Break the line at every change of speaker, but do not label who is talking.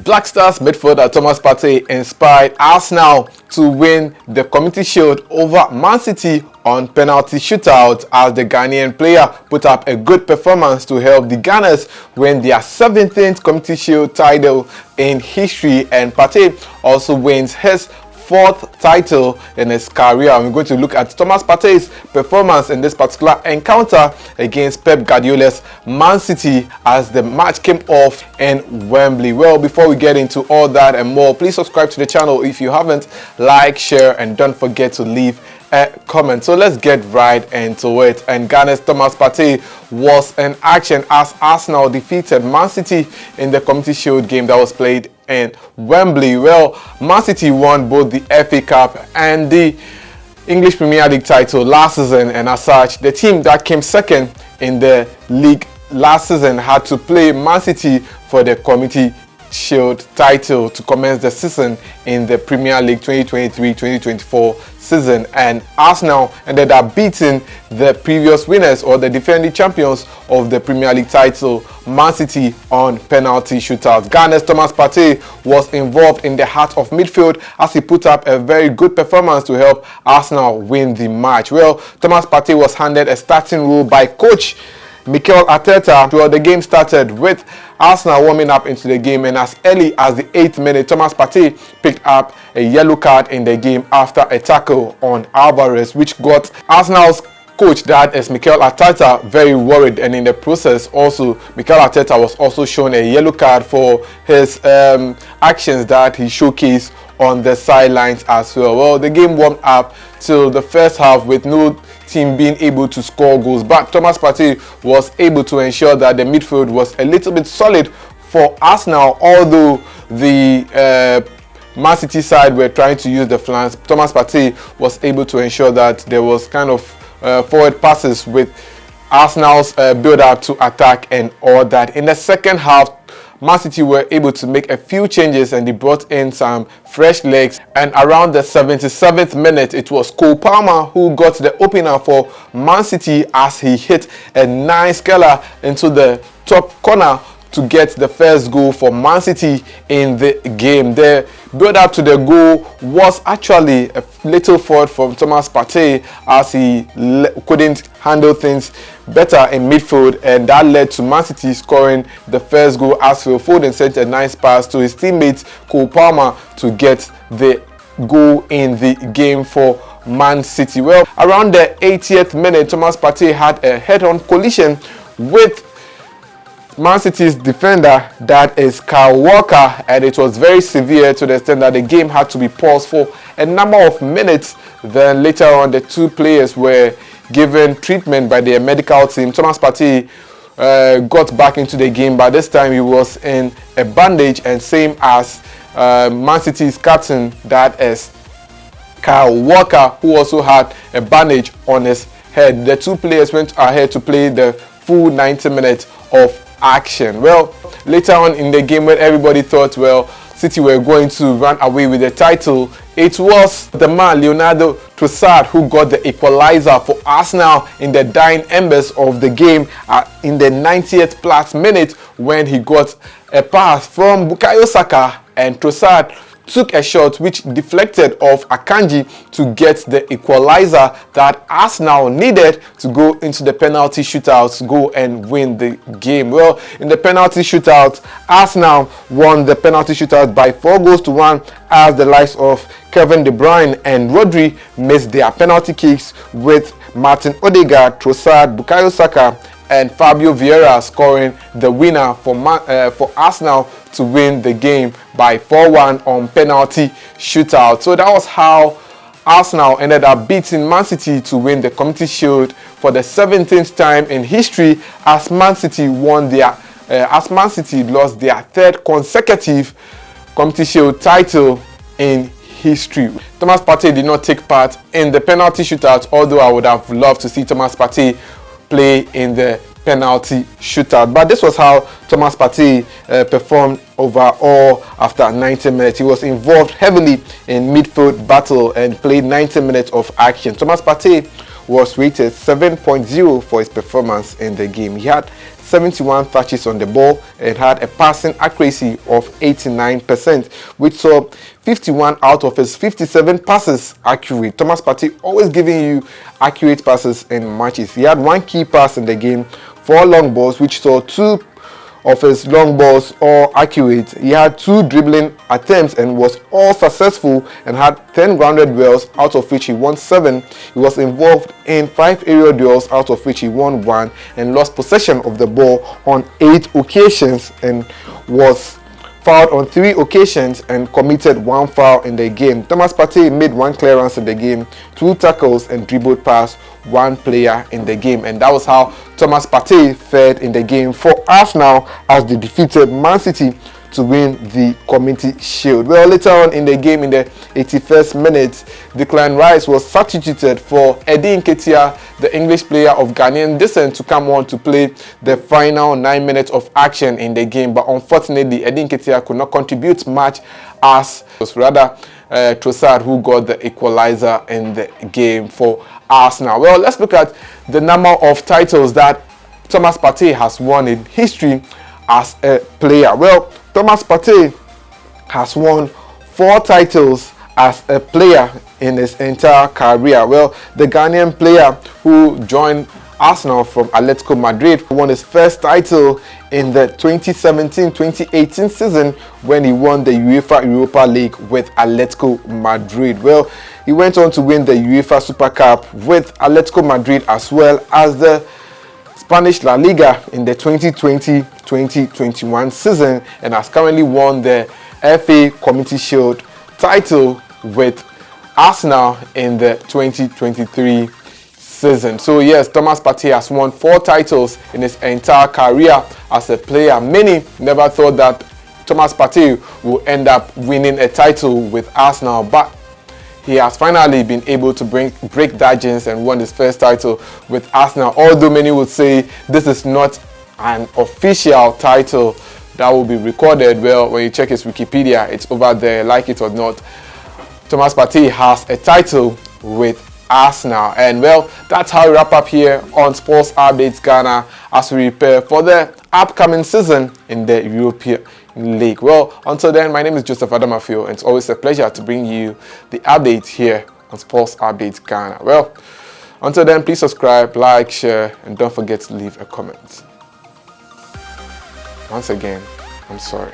Black Stars midfielder Thomas Partey inspired Arsenal to win the Community Shield over Man City on penalty shootout as the Ghanaian player put up a good performance to help the Gunners win their 17th Community Shield title in history, and Partey also wins his fourth title in his career. I'm going to look at Thomas Partey's performance in this particular encounter against Pep Guardiola's Man City as the match came off in Wembley. Well, before we get into all that and more, please subscribe to the channel if you haven't, like, share, and don't forget to leave a comment. So let's get right into it. And Ghana's Thomas Partey was in action as Arsenal defeated Man City in the Community Shield game that was played in Wembley. Well, Man City won both the FA Cup and the English Premier League title last season, and as such, the team that came second in the league last season had to play Man City for the Community Shield title to commence the season in the Premier League 2023-2024 season, and Arsenal ended up beating the previous winners or the defending champions of the Premier League title, Man City, on penalty shootouts. Ghana's Thomas Partey was involved in the heart of midfield as he put up a very good performance to help Arsenal win the match. Well, Thomas Partey was handed a starting role by coach Mikel Arteta. Well, the game started with Arsenal warming up into the game, and as early as the 8th minute, Thomas Partey picked up a yellow card in the game after a tackle on Alvarez, which got Arsenal's coach, that is Mikel Arteta, very worried, and in the process also Mikel Arteta was also shown a yellow card for his actions that he showcased on the sidelines as well. Well, the game warmed up till the first half with no team being able to score goals, but Thomas Partey was able to ensure that the midfield was a little bit solid for Arsenal. Although the Man City side were trying to use the flanks, Thomas Partey was able to ensure that there was kind of forward passes with Arsenal's build-up to attack and all that. In the second half, Man City were able to make a few changes and they brought in some fresh legs, and around the 77th minute it was Cole Palmer who got the opener for Man City as he hit a nice curler into the top corner to get the first goal for Man City in the game. The build up to the goal was actually a little fault from Thomas Partey as he couldn't handle things better in midfield, and that led to Man City scoring the first goal as Phil Foden sent a nice pass to his teammate Cole Palmer to get the goal in the game for Man City. Well, around the 80th minute, Thomas Partey had a head-on collision with Man City's defender, that is Kyle Walker, and it was very severe to the extent that the game had to be paused for a number of minutes. Then later on, the two players were given treatment by their medical team. Thomas Partey got back into the game, but this time he was in a bandage, and same as Man City's captain, that is Kyle Walker, who also had a bandage on his head. The two players went ahead to play the full 90 minutes of action. Well, later on in the game, when everybody thought, well, City were going to run away with the title, it was the man Leonardo Trossard who got the equalizer for Arsenal in the dying embers of the game in the 90th plus minute, when he got a pass from Bukayo Saka, and Trossard took a shot which deflected off Akanji to get the equalizer that Arsenal needed to go into the penalty shootout to go and win the game. Well, in the penalty shootout, Arsenal won the penalty shootout by 4-1 as the likes of Kevin De Bruyne and Rodri missed their penalty kicks, with Martin Odegaard, Trossard, Bukayo Saka and Fabio Vieira scoring the winner for Arsenal to win the game by 4-1 on penalty shootout. So that was how Arsenal ended up beating Man City to win the Community Shield for the 17th time in history, as Man City lost their third consecutive Community Shield title in history. Thomas Partey did not take part in the penalty shootout, although I would have loved to see Thomas Partey play in the penalty shootout. But this was how Thomas Partey performed overall after 90 minutes. He was involved heavily in midfield battle and played 90 minutes of action. Thomas Partey was rated 7.0 for his performance in the game. He had 71 touches on the ball and had a passing accuracy of 89%, which saw 51 out of his 57 passes accurate. Thomas Partey always giving you accurate passes in matches. He had one key pass in the game, 4 long balls, which saw 2 of his long balls all accurate. He had 2 dribbling attempts and was all successful and had 10 grounded duels, out of which he won 7. He was involved in 5 aerial duels, out of which he won 1, and lost possession of the ball on 8 occasions and was fouled on 3 occasions and committed 1 foul in the game. Thomas Partey made 1 clearance in the game, 2 tackles, and dribbled past 1 player in the game. And that was how Thomas Partey fared in the game for Arsenal as they defeated Man City to win the Community Shield. Well, later on in the game, in the 81st minute, Declan Rice was substituted for Eddie Nketiah, the English player of Ghanaian descent, to come on to play the final 9 minutes of action in the game. But unfortunately, Eddie Nketiah could not contribute much, as it was rather Trossard who got the equalizer in the game for Arsenal. Well, let's look at the number of titles that Thomas Partey has won in history as a player. Well, Thomas Partey has won 4 titles as a player in his entire career. Well, the Ghanaian player who joined Arsenal from Atletico Madrid won his first title in the 2017-2018 season when he won the UEFA Europa League with Atletico Madrid. Well, he went on to win the UEFA Super Cup with Atletico Madrid, as well as the Spanish La Liga in the 2020-2021 season, and has currently won the FA Community Shield title with Arsenal in the 2023 season. So yes, Thomas Partey has won 4 titles in his entire career as a player. Many never thought that Thomas Partey will end up winning a title with Arsenal, but he has finally been able to break that jinx and won his first title with Arsenal. Although many would say this is not an official title that will be recorded. Well, when you check his Wikipedia, it's over there, like it or not. Thomas Partey has a title with Arsenal. And well, that's how we wrap up here on Sports Updates Ghana as we prepare for the upcoming season in the European League. Well, until then, my name is Joseph Adamafio, and it's always a pleasure to bring you the updates here on Sports Updates Ghana. Well, until then, please subscribe, like, share, and don't forget to leave a comment. Once again, I'm sorry.